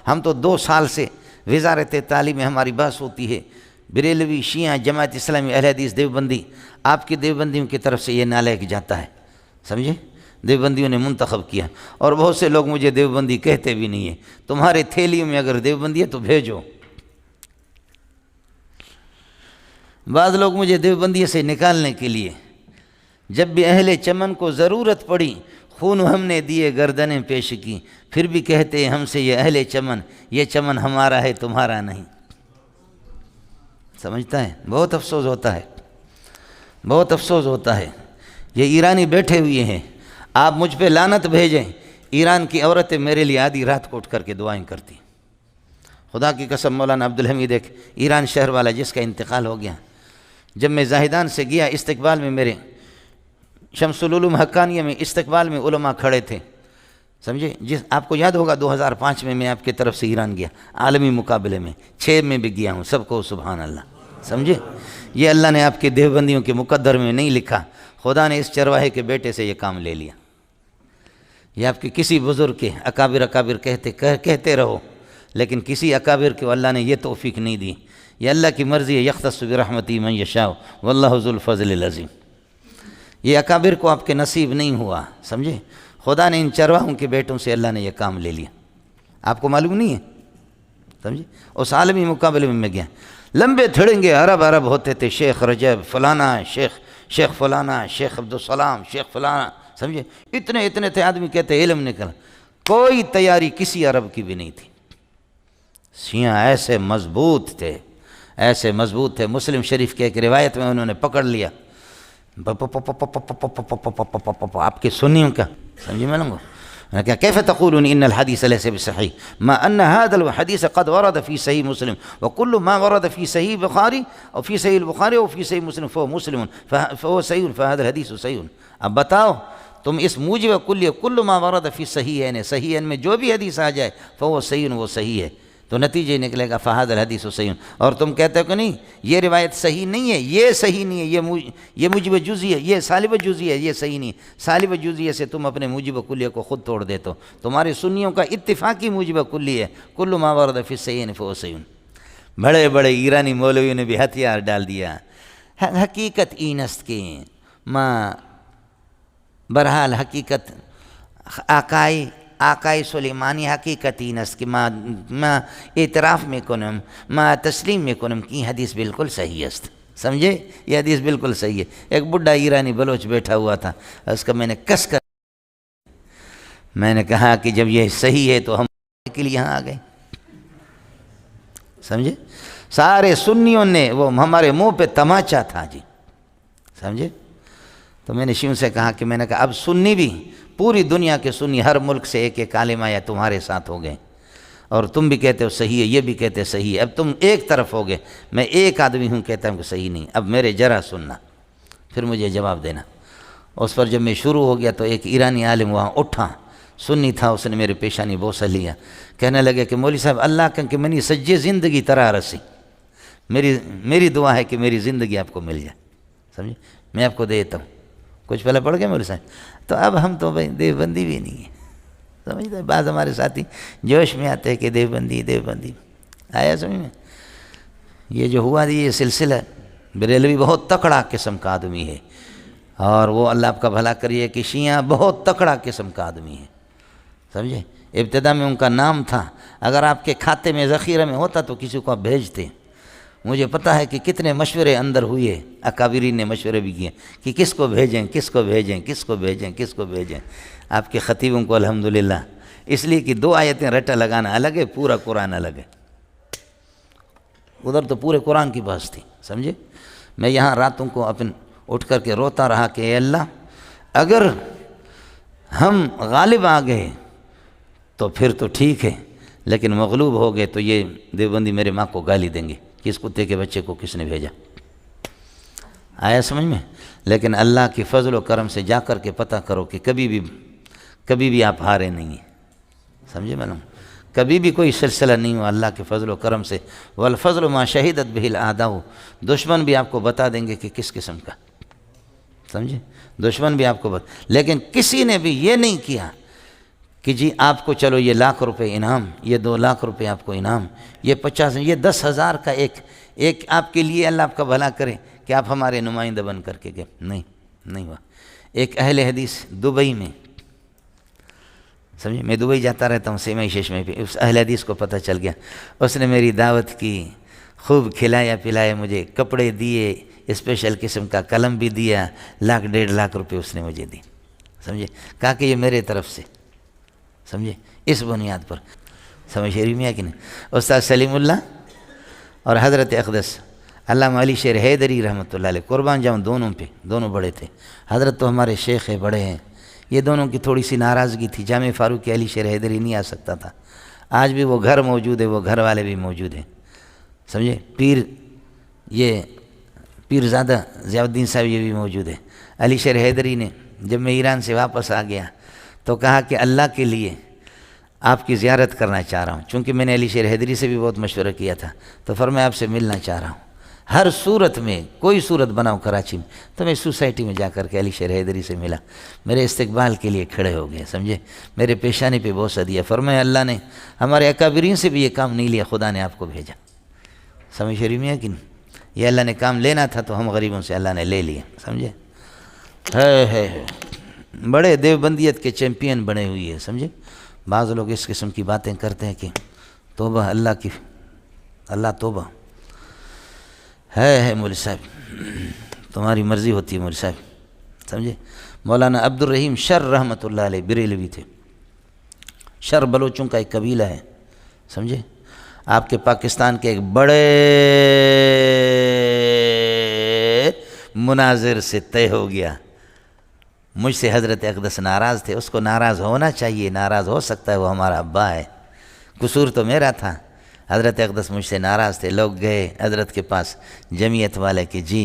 ہم تو 2 سال سے وزارت تعلیم میں ہماری بحث ہوتی ہے، بریلوی، شیعہ، جماعت اسلامی، اہل حدیث، دیوبندی، آپ کی دیوبندیوں کی طرف سے یہ نالائق جاتا ہے، سمجھے؟ دیوبندیوں نے منتخب کیا، اور بہت سے لوگ مجھے دیوبندی کہتے بھی نہیں ہیں۔ تمہارے تھیلیوں میں اگر دیوبندی ہے تو بھیجو۔ بعض لوگ مجھے دیوبندی سے نکالنے کے لیے، جب بھی اہل چمن کو ضرورت پڑی خون ہم نے دیے گردنیں پیش کی، پھر بھی کہتے ہیں ہم سے یہ اہل چمن، یہ چمن ہمارا ہے تمہارا نہیں۔ سمجھتا ہے؟ بہت افسوس ہوتا ہے، بہت افسوس ہوتا ہے۔ یہ ایرانی بیٹھے ہوئے ہیں، آپ مجھ پہ لعنت بھیجیں، ایران کی عورتیں میرے لیے آدھی رات کو اٹھ کر کے دعائیں کرتی۔ خدا کی قسم، مولانا عبدالحمید ایک ایران شہر والا جس کا انتقال ہو گیا، جب میں زاہدان سے گیا استقبال میں، میرے شمس العلوم حقانیہ میں استقبال میں علماء کھڑے تھے، سمجھے؟ آپ کو یاد ہوگا 2005 میں آپ کی طرف سے ایران گیا عالمی مقابلے میں، 6 میں بھی گیا ہوں، سب کو سبحان اللہ، سمجھے؟ یہ اللہ نے آپ کے دیوبندیوں کے مقدر میں نہیں لکھا، خدا نے اس چرواہے کے بیٹے سے یہ کام لے لیا۔ یہ آپ کے کسی بزرگ کے اکابر کہتے رہو، لیکن کسی اکابر کو اللہ نے یہ توفیق نہیں دی۔ یہ اللہ کی مرضی ہے، یختص برحمتہ من یشاء واللہ ذو الفضل العظیم۔ یہ اکابر کو آپ کے نصیب نہیں ہوا، سمجھے؟ خدا نے ان چرواہوں کے بیٹوں سے اللہ نے یہ کام لے لیا، آپ کو معلوم نہیں ہے، سمجھے؟ اس عالمی مقابلے میں گیا، لمبے تھڑنگے عرب ہوتے تھے، شیخ رجب فلانا، شیخ فلانا، شیخ عبدالسلام، شیخ فلانا، سمجھے؟ اتنے تھے، آدمی کہتے علم نکلا، کوئی تیاری کسی عرب کی بھی نہیں تھی۔ شیعہ ایسے مضبوط تھے، مسلم شریف کے ایک روایت میں انہوں نے پکڑ لیا آپ کے سنیوں کا، سمجھے میں لوں گا كيف تقولون ان الحديث ليس بصحيح ما ان هذا الحديث قد ورد في صحيح مسلم وكل ما ورد في صحيح البخاري او في صحيح البخاري او في صحيح مسلم فهو صحيح فهذا الحديث صحيح۔ اب بتاؤ تم اس موجب کلیہ کل ما ورد فی صحیحین، صحیحین میں جو بھی حدیث آ جائے فهو صحیح، وہ صحیح ہے، تو نتیجہ نکلے گا فہذا الحدیث صحیح۔ اور تم کہتے ہو کہ نہیں یہ روایت صحیح نہیں ہے، یہ صحیح نہیں ہے، یہ موجب جزئی ہے، یہ سالب جزئی ہے، یہ صحیح نہیں ہے۔ سالب جزئی سے تم اپنے موجب کلیہ کو خود توڑ دیتے ہو۔ تمہارے سنیوں کا اتفاقی موجب کلی ہے، کل ما ورد فی الصحیحین فهو صحیح۔ بڑے بڑے ایرانی مولویوں نے بھی ہتھیار ڈال دیا، حقیقت اینست کے بہرحال حقیقت آقای سلیمانی حقیقتی نست کہ ما اعتراف میں کنم، ما تسلیم میں کنم کی حدیث بالکل صحیح است، سمجھے؟ یہ حدیث بالکل صحیح ہے۔ ایک بڈھا ایرانی بلوچ بیٹھا ہوا تھا، اس کا میں نے کس کر میں نے کہا کہ جب یہ صحیح ہے تو ہم کے لیے یہاں آ گئے، سمجھے؟ سارے سنیوں نے وہ ہمارے منہ پہ تماچا تھا جی، سمجھے؟ تو میں نے شیوں سے کہا کہ میں نے کہا اب سنی بھی، پوری دنیا کے سنی ہر ملک سے ایک عالم یا تمہارے ساتھ ہو گئے، اور تم بھی کہتے ہو صحیح ہے، یہ بھی کہتے صحیح ہے، اب تم ایک طرف ہو گئے، میں ایک آدمی ہوں کہتا ہوں کہ صحیح نہیں، اب میرے ذرا سننا، پھر مجھے جواب دینا۔ اس پر جب میں شروع ہو گیا تو ایک ایرانی عالم وہاں اٹھا، سنی تھا، اس نے میرے پیشانی بوسہ لیا، کہنے لگے کہ مولوی صاحب اللہ کہ منی سجے زندگی طرح رسی، میری دعا ہے کہ میری زندگی آپ کو مل جائے، سمجھے؟ میں آپ کو دیتا ہوں۔ کچھ پہلے پڑھ گئے مولوی صاحب؟ تو اب ہم تو بھائی دیوبندی بھی نہیں ہیں، سمجھتے؟ بعض ہمارے ساتھی جوش میں آتے ہیں کہ دیوبندی آیا سمجھ میں؟ یہ جو ہوا یہ سلسلہ، بریلوی بہت تکڑا قسم کا آدمی ہے، اور وہ اللہ آپ کا بھلا کریے کہ شیعہ بہت تکڑا قسم کا آدمی ہے، سمجھے؟ ابتدا میں ان کا نام تھا، اگر آپ کے کھاتے میں ذخیرہ میں ہوتا تو کسی کو آپ بھیجتے۔ مجھے پتہ ہے کہ کتنے مشورے اندر ہوئے، اکابرین نے مشورے بھی کیے کہ کس کو بھیجیں۔ آپ کے خطیبوں کو الحمدللہ، اس لیے کہ 2 آیتیں رٹا لگانا الگ ہے، پورا قرآن الگ ہے، ادھر تو پورے قرآن کی بحث تھی، سمجھے؟ میں یہاں راتوں کو اٹھ کر کے روتا رہا کہ اے اللہ اگر ہم غالب آ گئے تو پھر تو ٹھیک ہے، لیکن مغلوب ہو گئے تو یہ دیوبندی میرے ماں کو گالی دیں گے، کس کتے کے بچے کو کس نے بھیجا، آیا سمجھ میں؟ لیکن اللہ کی فضل و کرم سے جا کر کے پتہ کرو کہ کبھی بھی آپ ہارے نہیں ہیں، سمجھے معلوم؟ کبھی بھی کوئی سلسلہ نہیں ہوا اللہ کے فضل و کرم سے، والفضل ما شہدت بہ الاعداء، دشمن بھی آپ کو بتا دیں گے کہ کس قسم کا، سمجھے؟ دشمن بھی آپ کو لیکن کسی نے بھی یہ نہیں کیا کہ جی آپ کو چلو یہ 1,00,000 روپے انعام، یہ 2,00,000 روپے آپ کو انعام، یہ 50، یہ 10,000 کا ایک آپ کے لیے اللہ آپ کا بھلا کرے کہ آپ ہمارے نمائندہ بن کر کے گئے۔ نہیں ہوا۔ ایک اہل حدیث دبئی میں، سمجھے، میں دبئی جاتا رہتا ہوں سیمائی چشمے پہ، اس اہل حدیث کو پتہ چل گیا، اس نے میری دعوت کی، خوب کھلایا پلایا، مجھے کپڑے دیے، اسپیشل قسم کا قلم بھی دیا، 1,00,000 روپے اس نے مجھے دی، سمجھے، کہا کہ یہ میرے طرف سے، سمجھے، اس بنیاد پر، سمجھ شریف میں ہے کہ نہیں۔ استاد سلیم اللہ اور حضرت اقدس علامہ علی شیر حیدری رحمۃ اللہ علیہ، قربان جاؤں دونوں پہ، دونوں بڑے تھے، حضرت تو ہمارے شیخ ہیں، بڑے ہیں، یہ دونوں کی تھوڑی سی ناراضگی تھی، جامع فاروق علی شیر حیدری نہیں آ سکتا تھا، آج بھی وہ گھر موجود ہے، وہ گھر والے بھی موجود ہیں، سمجھے، یہ پیرزادہ ضیاء الدین صاحب یہ بھی موجود ہے۔ علی شیر حیدری نے جب میں ایران سے واپس آ گیا تو کہا کہ اللہ کے لیے آپ کی زیارت کرنا چاہ رہا ہوں، چونکہ میں نے علی شیر حیدری سے بھی بہت مشورہ کیا تھا، تو فرمایا آپ سے ملنا چاہ رہا ہوں، ہر صورت میں کوئی صورت بناؤ کراچی میں، تو میں سوسائٹی میں جا کر کے علی شیر حیدری سے ملا، میرے استقبال کے لیے کھڑے ہو گئے، سمجھے، میرے پیشانی پہ بوسہ دیا، فرمایا اللہ نے ہمارے اکابرین سے بھی یہ کام نہیں لیا، خدا نے آپ کو بھیجا، سمجھ شریف میں ہے کہ نہیں، یہ اللہ نے کام لینا تھا تو ہم غریبوں سے اللہ نے لے لیا، سمجھے، ہے بڑے دیوبندیت کے چیمپئن بنے ہوئی ہے، سمجھے، بعض لوگ اس قسم کی باتیں کرتے ہیں کہ توبہ اللہ توبہ ہے مولوی صاحب، تمہاری مرضی ہوتی ہے مولوی صاحب، سمجھے۔ مولانا عبد الرحیم شر رحمۃ اللہ علیہ بریلوی تھے، شر بلوچوں کا ایک قبیلہ ہے، سمجھے، آپ کے پاکستان کے ایک بڑے مناظر سے طے ہو گیا، مجھ سے حضرت اقدس ناراض تھے، اس کو ناراض ہونا چاہیے، ناراض ہو سکتا ہے، وہ ہمارا ابا ہے، قصور تو میرا تھا، حضرت اقدس مجھ سے ناراض تھے، لوگ گئے حضرت کے پاس جمعیت والے کہ جی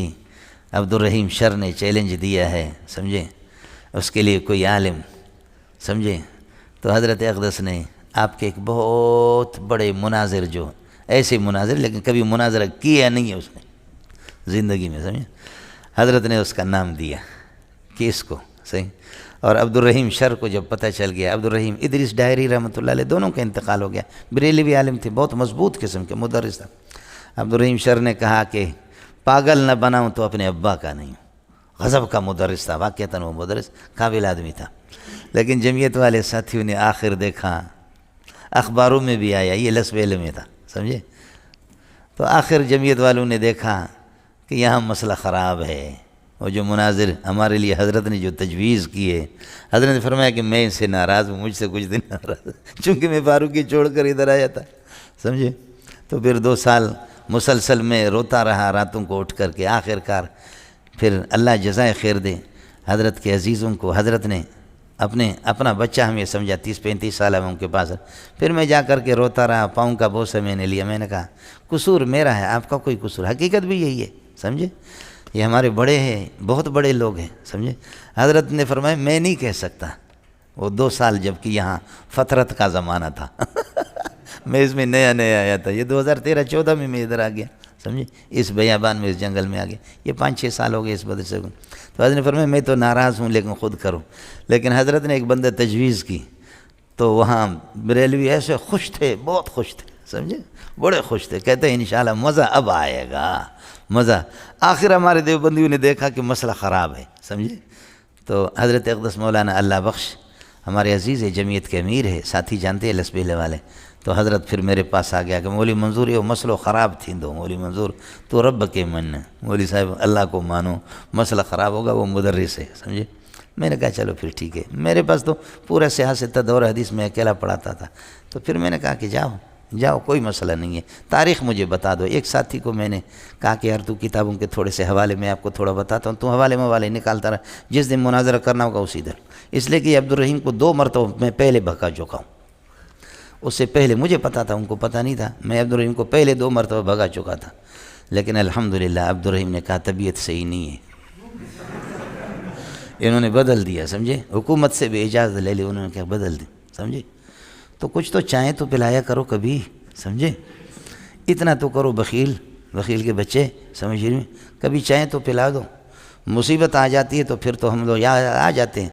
عبد الرحیم شر نے چیلنج دیا ہے، سمجھے، اس کے لیے کوئی عالم، سمجھے، تو حضرت اقدس نے آپ کے ایک بہت بڑے مناظر، جو ایسے مناظر لیکن کبھی مناظرہ کیا نہیں ہے اس نے زندگی میں، سمجھے، حضرت نے اس کا نام دیا کہ اس کو، صحیح، اور عبد الرحیم شر کو جب پتہ چل گیا، عبد الرحیم ادریس ڈائری رحمۃ اللہ علیہ دونوں کا انتقال ہو گیا، بریلوی عالم تھے، بہت مضبوط قسم کے مدرس تھا، عبد الرحیم شر نے کہا کہ پاگل نہ بناؤں تو اپنے ابا کا نہیں، غضب کا مدرس تھا، واقعتاً وہ مدرس قابل آدمی تھا، لیکن جمعیت والے ساتھیوں نے آخر دیکھا، اخباروں میں بھی آیا، یہ لسویلے میں تھا، سمجھے، تو آخر جمعیت والوں نے دیکھا کہ یہاں مسئلہ خراب ہے، وہ جو مناظر ہمارے لیے حضرت نے جو تجویز کی ہے، حضرت نے فرمایا کہ میں اس سے ناراض ہوں، مجھ سے کچھ دن ناراض، چونکہ میں فاروقی چھوڑ کر ادھر آیا تھا، سمجھے، تو پھر 2 سال مسلسل میں روتا رہا راتوں کو اٹھ کر کے، آخر کار پھر اللہ جزائے خیر دے حضرت کے عزیزوں کو، حضرت نے اپنا بچہ ہمیں سمجھا، 30-35 سال میں ان کے پاس، پھر میں جا کر کے روتا رہا، پاؤں کا بوسہ میں نے لیا، میں نے کہا قصور میرا ہے، آپ کا کوئی قصور، حقیقت بھی یہی ہے، سمجھے، یہ ہمارے بڑے ہیں، بہت بڑے لوگ ہیں، سمجھے، حضرت نے فرمایا میں نہیں کہہ سکتا، وہ 2 سال جب کہ یہاں فترت کا زمانہ تھا میں اس میں نیا آیا تھا، یہ 2013-14 میں ادھر آ گیا، سمجھے، اس بیابان میں، اس جنگل میں آ گیا، یہ 5-6 سال ہو گئے اس مدرسے کو، تو حضرت نے فرمایا میں تو ناراض ہوں لیکن خود کرو، لیکن حضرت نے ایک بندہ تجویز کی، تو وہاں بریلوی ایسے خوش تھے، بہت خوش تھے، سمجھے، بڑے خوش تھے، کہتے ہیں انشاءاللہ مزہ اب آئے گا، مزہ، آخر ہمارے دیوبندیوں نے دیکھا کہ مسئلہ خراب ہے، سمجھے، تو حضرت اقدس مولانا اللہ بخش ہمارے عزیز جمعیت کے امیر ہے، ساتھی جانتے ہیں لسبیلے والے، تو حضرت پھر میرے پاس آ گیا کہ مولوی منظور یہ مسئلہ خراب تھی دو، مولوی منظور تو رب کے من، مولوی صاحب اللہ کو مانو، مسئلہ خراب ہوگا، وہ مدرس ہے، سمجھے، میں نے کہا چلو پھر ٹھیک ہے، میرے پاس تو پورا سیاست دور حدیث میں اکیلا پڑھاتا تھا، تو پھر میں نے کہا کہ جاؤ کوئی مسئلہ نہیں ہے، تاریخ مجھے بتا دو، ایک ساتھی کو میں نے کہا کہ یار تو کتابوں کے تھوڑے سے حوالے میں آپ کو تھوڑا بتاتا ہوں، تو حوالے نکالتا رہا، جس دن مناظرہ کرنا ہوگا اسی دن، اس لیے کہ عبد الرحیم کو 2 مرتبہ میں پہلے بھگا چکا ہوں، اس سے پہلے مجھے پتا تھا، ان کو پتہ نہیں تھا، میں عبد الرحیم کو پہلے 2 مرتبہ بھگا چکا تھا، لیکن الحمدللہ عبد الرحیم نے کہا طبیعت صحیح نہیں ہے، انہوں نے بدل دیا، سمجھے، حکومت سے بھی اجازت لے لی، انہوں نے کہا بدل دی، سمجھے، تو کچھ تو چائیں تو پلایا کرو کبھی، سمجھے، اتنا تو کرو، بخیل کے بچے، سمجھ رہے ہیں، کبھی چائیں تو پلا دو، مصیبت آ جاتی ہے تو پھر تو ہم لوگ آ جاتے ہیں،